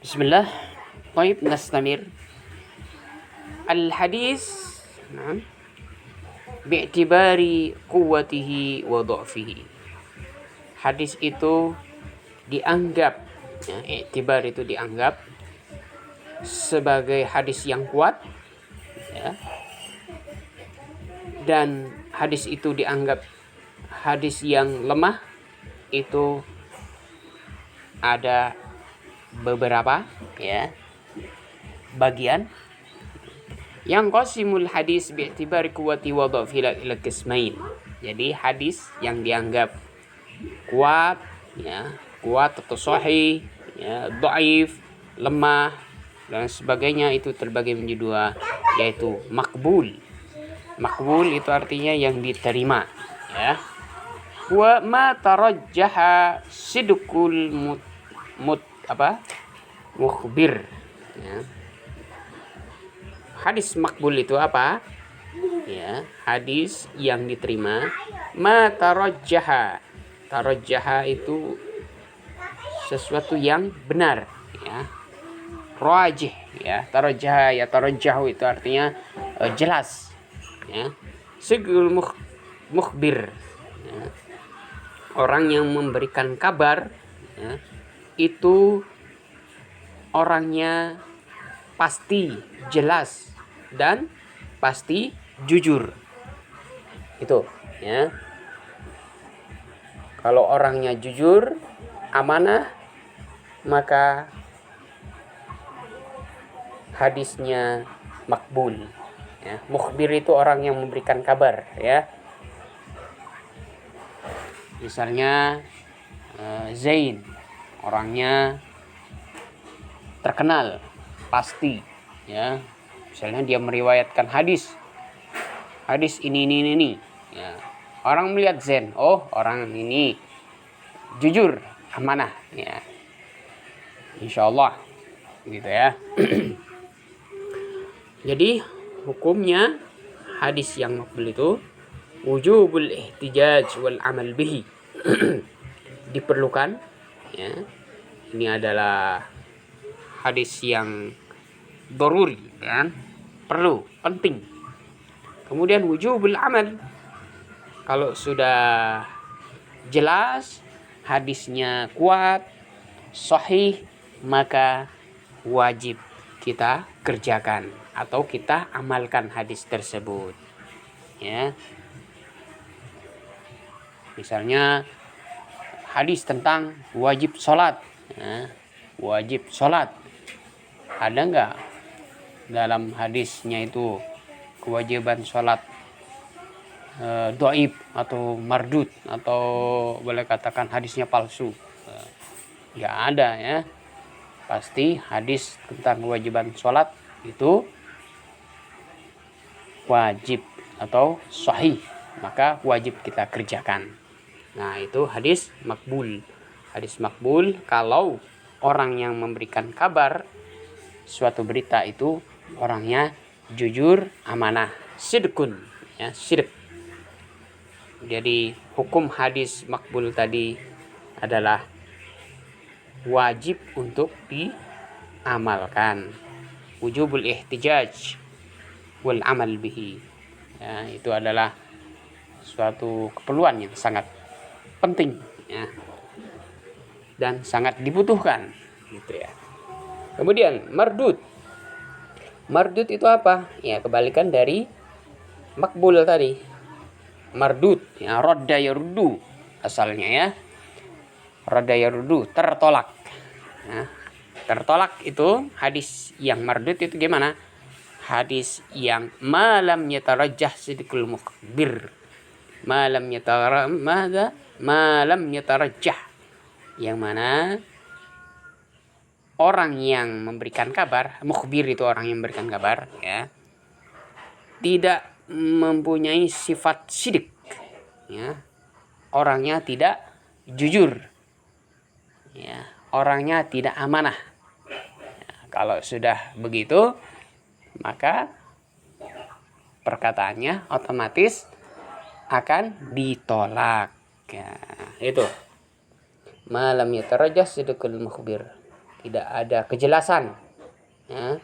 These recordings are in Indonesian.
Bismillah. طيب نستمر. الحديث نعم باعتبار قوته وضعفه. Hadis itu dianggap, ya, iktibar itu dianggap sebagai hadis yang kuat, ya, dan hadis itu dianggap hadis yang lemah. Itu ada beberapa, ya, bagian. Yang qasimul hadis bi'tibari quwwati wa dha'fi ila qismain. Jadi hadis yang dianggap kuat, ya, kuat atau sahih, ya, dhaif, lemah dan sebagainya, itu terbagi menjadi dua, yaitu makbul. Makbul itu artinya yang diterima, ya. Wa ma tarajjaha sidqul mukhbir, ya. Hadis makbul itu apa? Ya, hadis yang diterima. Ma tarajjaha. Tarajjaha itu sesuatu yang benar, ya. Rajih, ya. Tarajjaha, ya, tarajjahu itu artinya jelas, ya. Sigul mukhbir, ya. Orang yang memberikan kabar, ya, itu orangnya pasti jelas dan pasti jujur. Itu, ya. Kalau orangnya jujur, amanah, maka hadisnya makbul, ya. Mukhbir itu orang yang memberikan kabar, ya. Misalnya Zain, orangnya terkenal, pasti, ya. Misalnya dia meriwayatkan hadis ini, ya. Orang melihat Zain, oh, orang ini jujur, amanah, ya. Insyaallah, gitu, ya. Jadi hukumnya hadis yang makbul itu wujubul ihtijaj wal amal bihi. Diperlukan, ya. Ini adalah hadis yang daruri, kan? Perlu, penting. Kemudian wujubul amal. Kalau sudah jelas hadisnya kuat, sahih, maka wajib kita kerjakan atau kita amalkan hadis tersebut, ya. Misalnya hadis tentang wajib sholat, ya. Wajib sholat, ada nggak dalam hadisnya itu kewajiban sholat dhaif atau mardud, atau boleh katakan hadisnya palsu? Nggak ada, ya. Pasti hadis tentang kewajiban sholat itu wajib atau sahih, maka wajib kita kerjakan. Nah, itu hadis makbul. Hadis makbul kalau orang yang memberikan kabar suatu berita itu orangnya jujur, amanah, sidqun, ya, sidq. Jadi hukum hadis makbul tadi adalah wajib untuk diamalkan. Wujubul ihtijaj wal amal bihi, ya, itu adalah suatu keperluan yang sangat penting, ya, dan sangat dibutuhkan, gitu, ya. Kemudian mardud. Mardud itu apa? Ya, kebalikan dari makbul tadi. Mardud, ya, radda yaruddu asalnya, ya. Radda yaruddu, tertolak. Ya. Tertolak itu hadis yang mardud itu gimana? Hadis yang malam yatarajjah sidqul mukhbir. Malam yatarajjah, yang mana orang yang memberikan kabar, mukhbir itu orang yang memberikan kabar, ya, tidak mempunyai sifat sidik, ya. Orangnya tidak jujur, ya. Orangnya tidak amanah, ya. Kalau sudah begitu, maka perkataannya otomatis akan ditolak, ya. Itu malam yatarajjah sidqul mukhbir. tidak ada kejelasan, ya.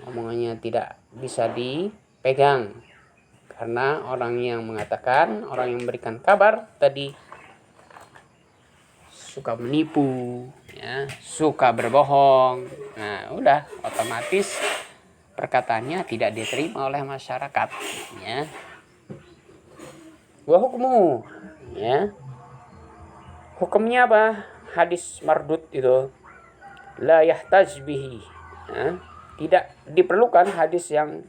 Omongannya tidak bisa dipegang karena orang yang mengatakan, orang yang memberikan kabar tadi suka menipu, ya, suka berbohong. Nah, udah otomatis perkataannya tidak diterima oleh masyarakat, ya. Wa hukmu, ya. Hukumnya apa? Hadis mardud itu la yahtaj bihi, ya. Tidak diperlukan hadis yang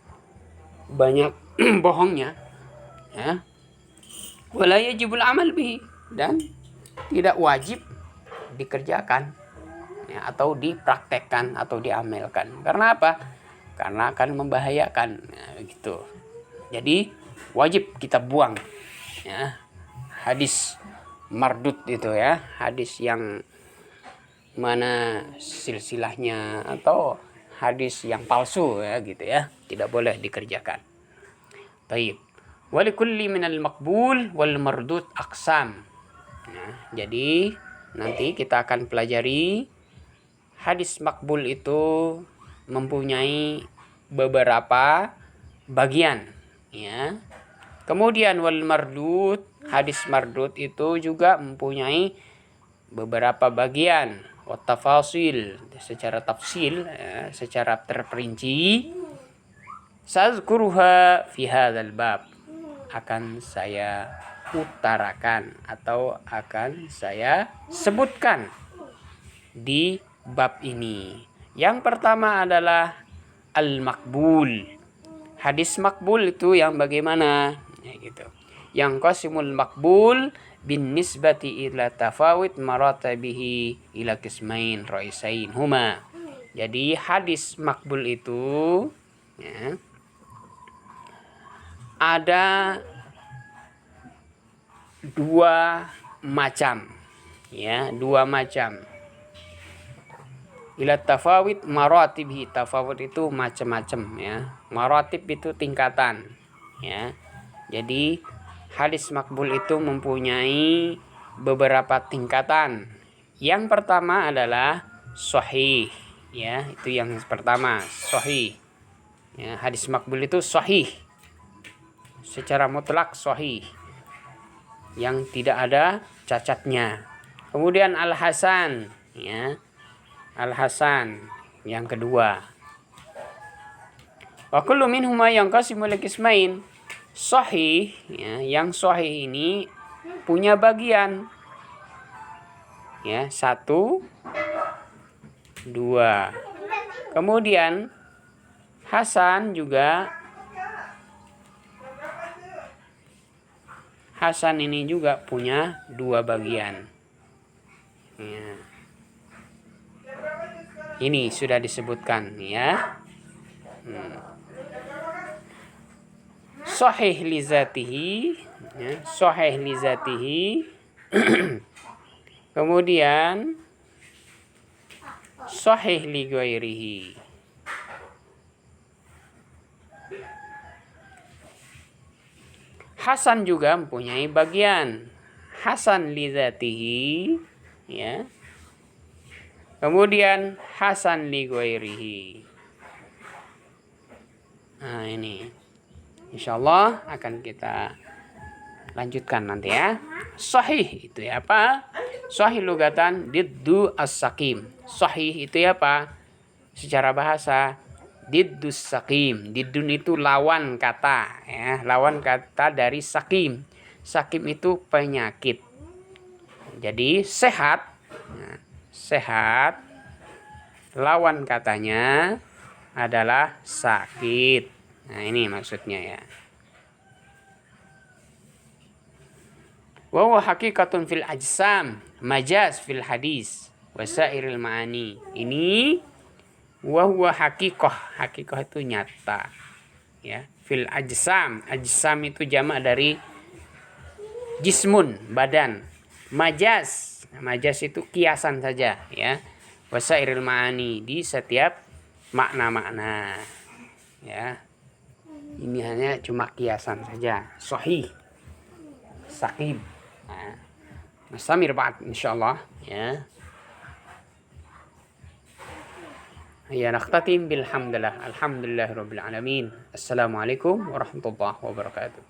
banyak bohongnya, ya. Wala yajibul amal bihi, dan tidak wajib dikerjakan, ya, atau dipraktekkan atau diamalkan. Karena apa? Karena akan membahayakan, ya, gitu. Jadi wajib kita buang, ya, hadis mardud itu, ya, hadis yang mana silsilahnya atau hadis yang palsu, ya, gitu, ya, tidak boleh dikerjakan. Baik. Walikulli minal maqbul wal mardud aqsam. Nah, jadi nanti kita akan pelajari hadis makbul itu mempunyai beberapa bagian, ya. Kemudian wal mardud, hadis mardud itu juga mempunyai beberapa bagian, tafasil, secara tafsil, ya, secara terperinci. Sazkuruha fi hadzal bab, akan saya utarakan atau akan saya sebutkan di bab ini. Yang pertama adalah al-makbul. Hadis makbul itu yang bagaimana? Ya, gitu. Yang qasimul makbul bin nisbati ila tafawit maratabihi ila qismain raisain huma. Jadi hadis makbul itu, ya, ada dua macam, ya, dua macam. Ila tafawit maratibhi, tafawut itu macam-macam, ya. Maratib itu tingkatan, ya. Jadi hadis makbul itu mempunyai beberapa tingkatan. Yang pertama adalah sahih, ya, itu yang pertama, sahih. Ya, hadis makbul itu sahih, secara mutlak sahih, yang tidak ada cacatnya. Kemudian al-hasan, ya, al-hasan yang kedua. Wa kullu minhuma yanqasimu ila qismain. Sahih, ya, yang sahih ini punya bagian, ya, 1, 2. Kemudian hasan juga, hasan ini juga punya 2 bagian, ya. Ini sudah disebutkan, ya. Sahih li zatihi, ya, sahih li zatihi. Kemudian sahih li ghairihi. Hasan juga mempunyai bagian, hasan li zatihi, ya. Kemudian hasan li ghairihi. Nah, ini insyaallah akan kita lanjutkan nanti, ya. Sahih itu ya apa? Sahih lugatan diddu as-saqim. Sahih itu ya apa? Secara bahasa diddus saqim. Diddun itu lawan kata, ya, lawan kata dari saqim. Saqim itu penyakit. Jadi sehat, nah, sehat lawan katanya adalah sakit. Nah, ini maksudnya, ya. Wa huwa haqiqatun fil ajsam, majaz fil hadis, wasairil ma'ani. Ini wa huwa haqiqah. Haqiqah itu nyata, ya. Fil ajsam. Ajsam itu jamak dari jismun, badan. Majaz. Majaz itu kiasan saja, ya. Wasairil ma'ani, di setiap makna-makna, ya. Ini hanya cuma kiasan saja. Sahih, saqim. Nah, Samir ba'd insyaallah, ya. Ya, naqtatim bilhamdulillah. Alhamdulillahirabbil alamin. Assalamualaikum warahmatullahi wabarakatuh.